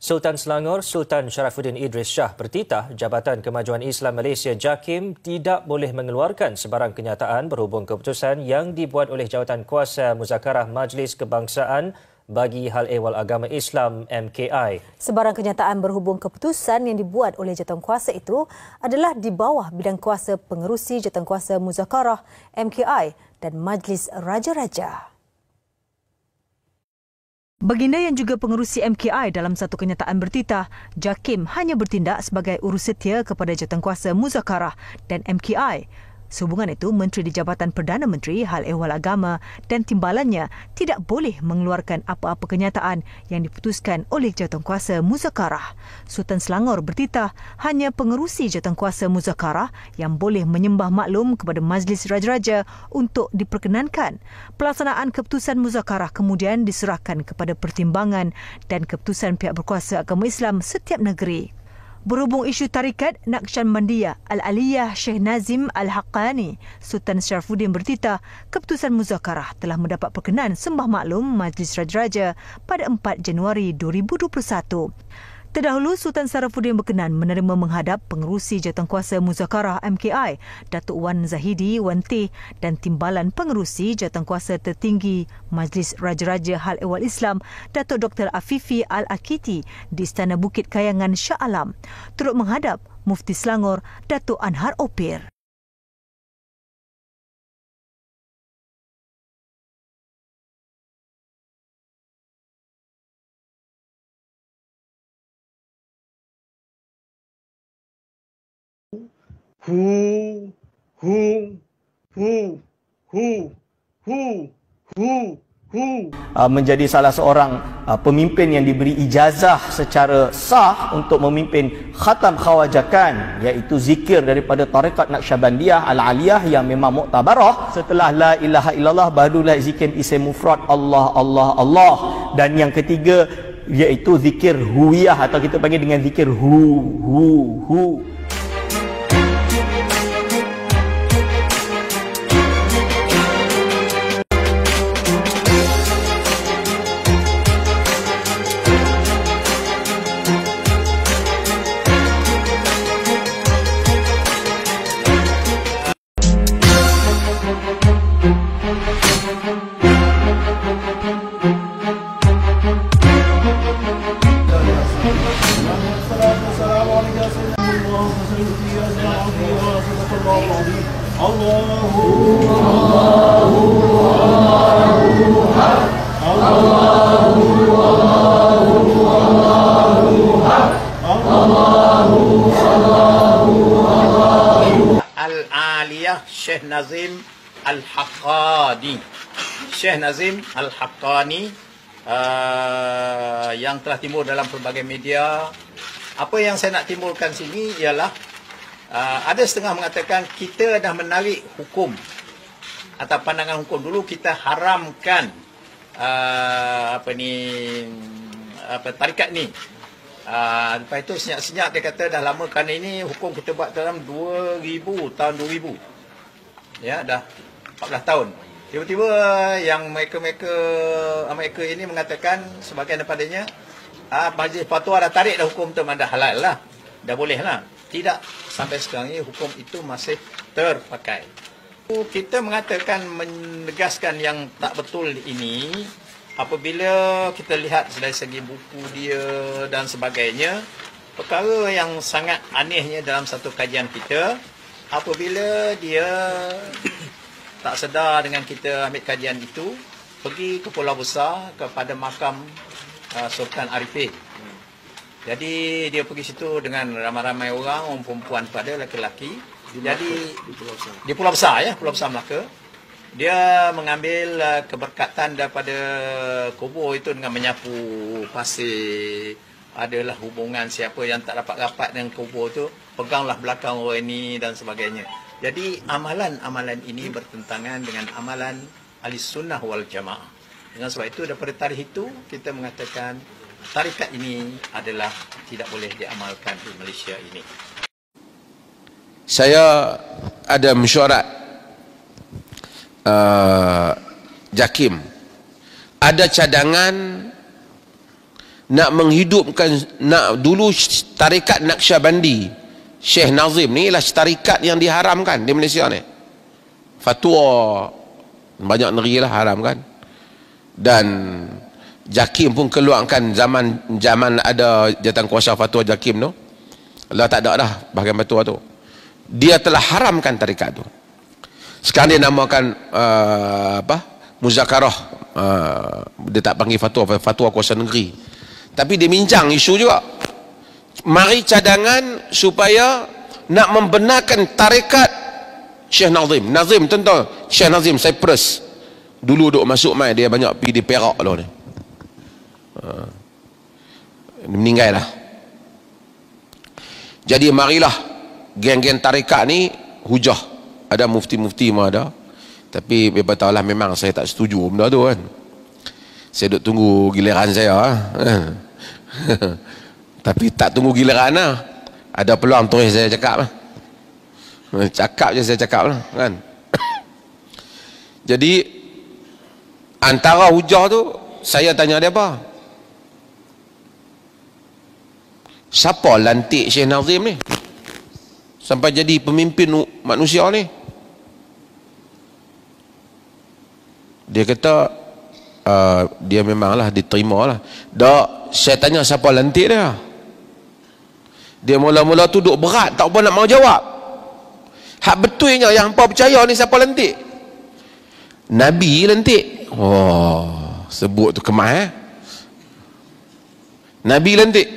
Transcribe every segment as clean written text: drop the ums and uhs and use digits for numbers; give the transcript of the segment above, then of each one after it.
Sultan Selangor Sultan Sharafuddin Idris Shah bertitah Jabatan Kemajuan Islam Malaysia JAKIM tidak boleh mengeluarkan sebarang kenyataan berhubung keputusan yang dibuat oleh Jawatankuasa Muzakarah Majlis Kebangsaan bagi Hal Ehwal Agama Islam MKI. Sebarang kenyataan berhubung keputusan yang dibuat oleh Jawatankuasa itu adalah di bawah bidang kuasa pengerusi Jawatankuasa Muzakarah MKI dan Majlis Raja-Raja. Baginda yang juga pengerusi MKI dalam satu kenyataan bertitah, JAKIM hanya bertindak sebagai urus setia kepada Jawatankuasa Muzakarah dan MKI. Sehubungan itu, Menteri di Jabatan Perdana Menteri Hal Ehwal Agama dan timbalannya tidak boleh mengeluarkan apa-apa kenyataan yang diputuskan oleh Jawatankuasa Muzakarah. Sultan Selangor bertitah hanya pengerusi Jawatankuasa Muzakarah yang boleh menyembah maklum kepada Majlis Raja-Raja untuk diperkenankan. Pelaksanaan keputusan Muzakarah kemudian diserahkan kepada pertimbangan dan keputusan pihak berkuasa agama Islam setiap negeri. Berhubung isu tarikat Naqsyabandiyah Al-Aliyah Sheikh Nazim Al-Haqqani, Sultan Sharafuddin bertitah keputusan Muzakarah telah mendapat perkenan sembah maklum Majlis Raja-Raja pada 4 Januari 2021. Terdahulu, Sultan Sharafuddin berkenan menerima menghadap pengerusi Jawatankuasa Muzakarah MKI, Datuk Wan Zahidi Wan Teh dan timbalan pengerusi Jawatankuasa tertinggi Majlis Raja-Raja Hal Ehwal Islam, Datuk Dr. Afifi Al-Akiti di Istana Bukit Kayangan Shah Alam. Turut menghadap Mufti Selangor, Datuk Anhar Opir. Menjadi salah seorang pemimpin yang diberi ijazah secara sah untuk memimpin khatam khawajakan, iaitu zikir daripada tarekat Naqsyabandiyah Al-Aliyah yang memang muktabarah. Setelah la ilaha illallah barulah zikir isim mufrad Allah Allah Allah, dan yang ketiga iaitu zikir huwiyah atau kita panggil dengan zikir hu. Al-Aliyah Sheikh Nazim Al-Haqqani. Sheikh Nazim Al-Haqqani yang telah timbul dalam pelbagai media. Apa yang saya nak timbulkan sini ialah ada setengah mengatakan kita dah menarik hukum atau pandangan hukum. Dulu kita haramkan tarikat ni. Lepas itu senyap-senyap dia kata dah lama, kerana ini hukum kita buat dalam tahun 2000. Ya, dah 14 tahun. Tiba-tiba yang mereka ini mengatakan sebahagian daripadanya Majlis Fatwa dah tarik dah hukum tu, dah halal lah, dah boleh lah. Tidak, sampai sekarang ini hukum itu masih terpakai. Kita mengatakan, menegaskan yang tak betul ini apabila kita lihat dari segi buku dia dan sebagainya. Perkara yang sangat anehnya dalam satu kajian kita, apabila dia tak sedar dengan kita ambil kajian itu, pergi ke Pulau Besar kepada makam Sultan Arifin. Jadi dia pergi situ dengan ramai-ramai orang perempuan pada lelaki-lelaki. Jadi di Pulau Besar, Pulau Besar Melaka. Dia mengambil keberkatan daripada kubur itu dengan menyapu pasir. Adalah hubungan siapa yang tak dapat rapat dengan kubur itu, peganglah belakang orang ini dan sebagainya. Jadi amalan-amalan ini bertentangan dengan amalan Ahlis Sunnah wal Jamaah. Dengan sebab itu daripada tarikh itu kita mengatakan tarikat ini adalah tidak boleh diamalkan di Malaysia ini. Saya ada mesyuarat JAKIM, ada cadangan nak menghidupkan, dulu tarikat Naqsyabandi Syekh Nazim ni ialah tarikat yang diharamkan di Malaysia ni. Fatwa banyak negeri lah haram kan. Dan JAKIM pun keluarkan zaman ada jawatan kuasa fatwa JAKIM tu. Allah tak ada dah bahagian fatwa tu. Dia telah haramkan tarikat tu. Sekarang dia namakan muzakarah. Dia tak panggil fatwa kuasa negeri. Tapi dia bincang isu juga. Mari cadangan supaya nak membenarkan tarikat Syekh Nazim. Nazim tentu Syekh Nazim Cyprus. Dulu duk masuk mai dia banyak pergi di Perak lah ni. Meninggal lah. Jadi marilah geng-geng tarikat ni hujah. Ada mufti-mufti mah ada. Tapi bebas tahu lah, memang saya tak setuju benda tu kan. Saya duk tunggu giliran saya tapi tak tunggu giliran lah. Ada peluang terus saya cakap lah. Cakap je saya cakap lah kan. Jadi antara hujah tu saya tanya dia apa? Siapa lantik Syekh Nazim ni sampai jadi pemimpin manusia ni? Dia kata dia memanglah diterima lah. Tak, saya tanya siapa lantik dia. Dia mula-mula tu duk berat, tak apa nak mau jawab. Hak betulnya yang hampa percaya ni siapa lantik? Nabi lantik. Oh, sebut tu kemas Nabi lantik.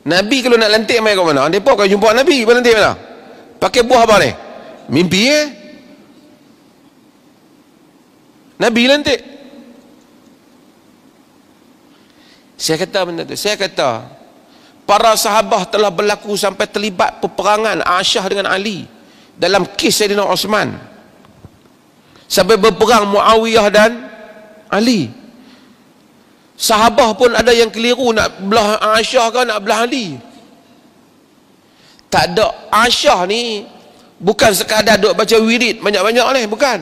Nabi kalau nak lantik mai kat mana? Depa kan jumpa Nabi lantik mana? Pakai buah apa ni? Mimpi Nabi lantik. Saya kata benda tu. Saya kata para sahabat telah berlaku sampai terlibat peperangan Aisyah dengan Ali dalam kes Saidina Osman. Sampai berperang Muawiyah dan Ali. Sahabah pun ada yang keliru nak belah Aisyah ke nak belah Ali. Tak ada. Aisyah ni bukan sekadar duk baca wirid banyak-banyak ni, bukan.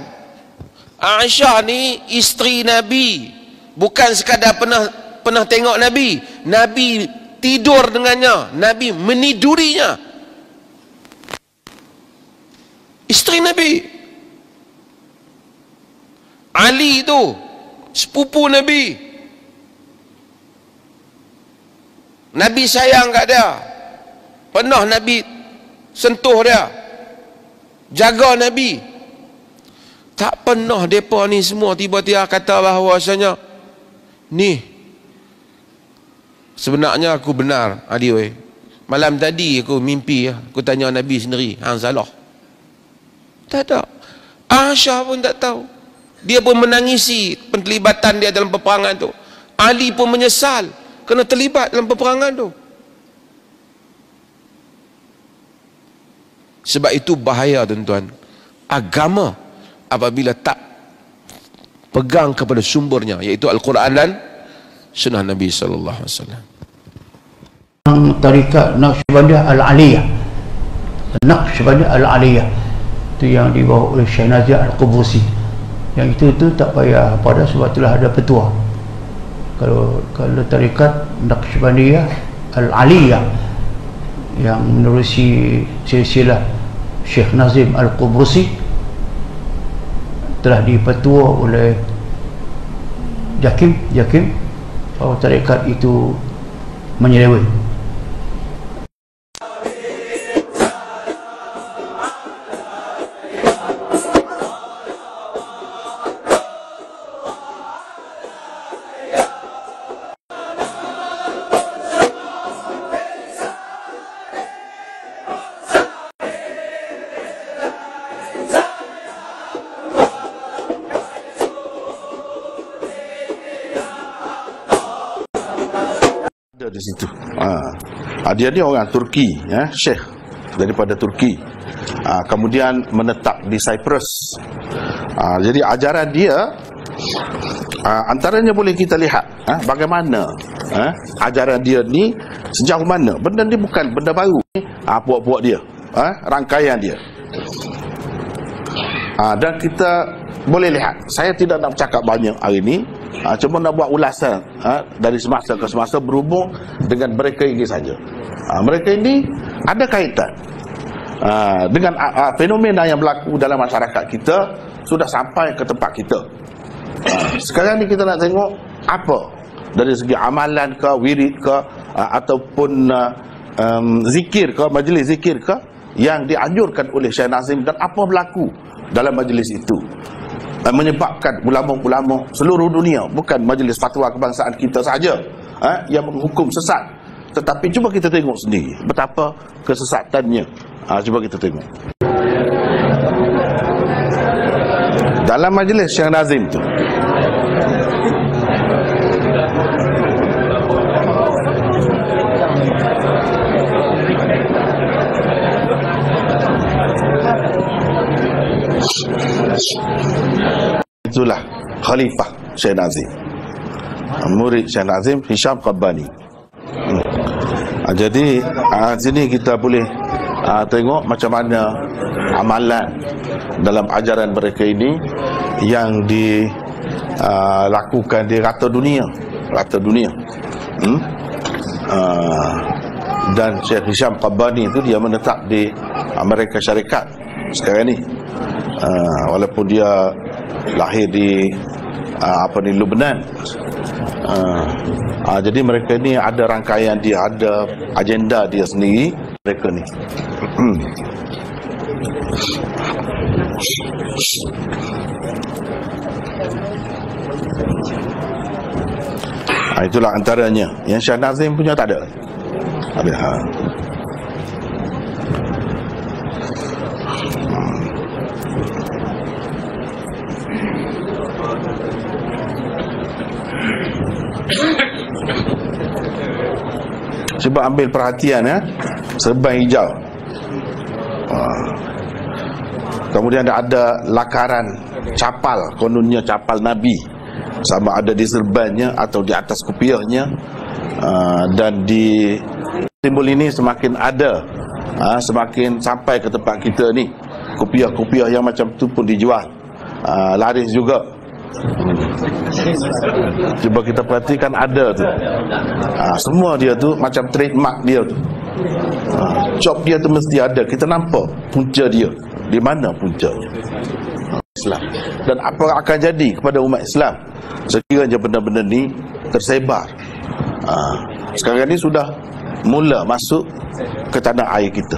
Aisyah ni isteri Nabi. Bukan sekadar pernah tengok Nabi. Nabi tidur dengannya, Nabi menidurinya. Isteri Nabi. Ali tu sepupu Nabi. Nabi sayang kat dia. Pernah Nabi sentuh dia. Jaga Nabi. Tak pernah mereka ni semua tiba-tiba kata bahawasanya ni sebenarnya aku benar. Adi, malam tadi aku mimpi, aku tanya Nabi sendiri, hang salah. Tak ada. Aisyah pun tak tahu. Dia pun menangisi penterlibatan dia dalam peperangan tu. Ali pun menyesal kena terlibat dalam peperangan tu. Sebab itu bahaya tuan-tuan. Agama apabila tak pegang kepada sumbernya, iaitu Al-Quran dan Sunnah Nabi sallallahu alaihi wasallam. Tarikat Naqsyabandiyah Al-Aliyah. Naqsyabandiyah Al-Aliyah itu yang dibawa oleh Syekh Nazim Al-Qubusi. Yang itu tak payah pada, sebab itulah ada petua. Kalau tarikat Naqsyabandiyah Al-Aliyah yang menerusi silsilah Syekh Nazim Al-Qubusi telah dipetua oleh JAKIM bahawa tarikat itu menyeleweng. Di situ. Dia ni orang Turki, ya, Syekh daripada Turki. Kemudian menetap di Cyprus. Jadi ajaran dia antaranya boleh kita lihat bagaimana ajaran dia ni sejauh mana. Benda ni bukan benda baru. Puak-puak dia, rangkaian dia. Dan kita boleh lihat. Saya tidak nak bercakap banyak hari ini. Cuma nak buat ulasan dari semasa ke semasa berhubung dengan mereka ini saja. Mereka ini ada kaitan dengan fenomena yang berlaku dalam masyarakat kita, sudah sampai ke tempat kita. Sekarang ni kita nak tengok apa dari segi amalan ke, wirid ke, ataupun zikir ke, majlis zikir ke, yang dianjurkan oleh Syekh Nazim, dan apa berlaku dalam majlis itu, menyebabkan ulama-ulama seluruh dunia, bukan majlis fatwa kebangsaan kita saja yang menghukum sesat, tetapi cuba kita tengok sendiri betapa kesesatannya. Cuba kita tengok dalam majlis Syekh Nazim tu. Itulah Khalifah Syekh Nazim, murid Syekh Nazim, Hisham Qabbani. Jadi sini kita boleh tengok macam mana amalan dalam ajaran mereka ini yang dilakukan di rata dunia. Dan Syekh Hisham Qabbani itu dia menetap di Amerika Syarikat sekarang ni, walaupun dia lahir di Lebanon. Jadi mereka ni ada rangkaian dia, ada agenda dia sendiri mereka ni. Itulah antaranya. Yang Syekh Nazim punya tak ada. Cuba ambil perhatian serban hijau. Kemudian ada lakaran capal, kononnya capal Nabi, sama ada di serbannya atau di atas kopiahnya. Dan di simbol ini semakin ada, semakin sampai ke tempat kita ni, kopiah-kopiah yang macam tu pun dijual, laris juga. Cuba kita perhatikan, ada tu. Semua dia tu macam trademark dia tu. Job dia tu mesti ada. Kita nampak punca dia. Di mana puncanya? Islam. Dan apa akan jadi kepada umat Islam sekiranya benda-benda ni tersebar? Sekarang ni sudah mula masuk ke tanah air kita.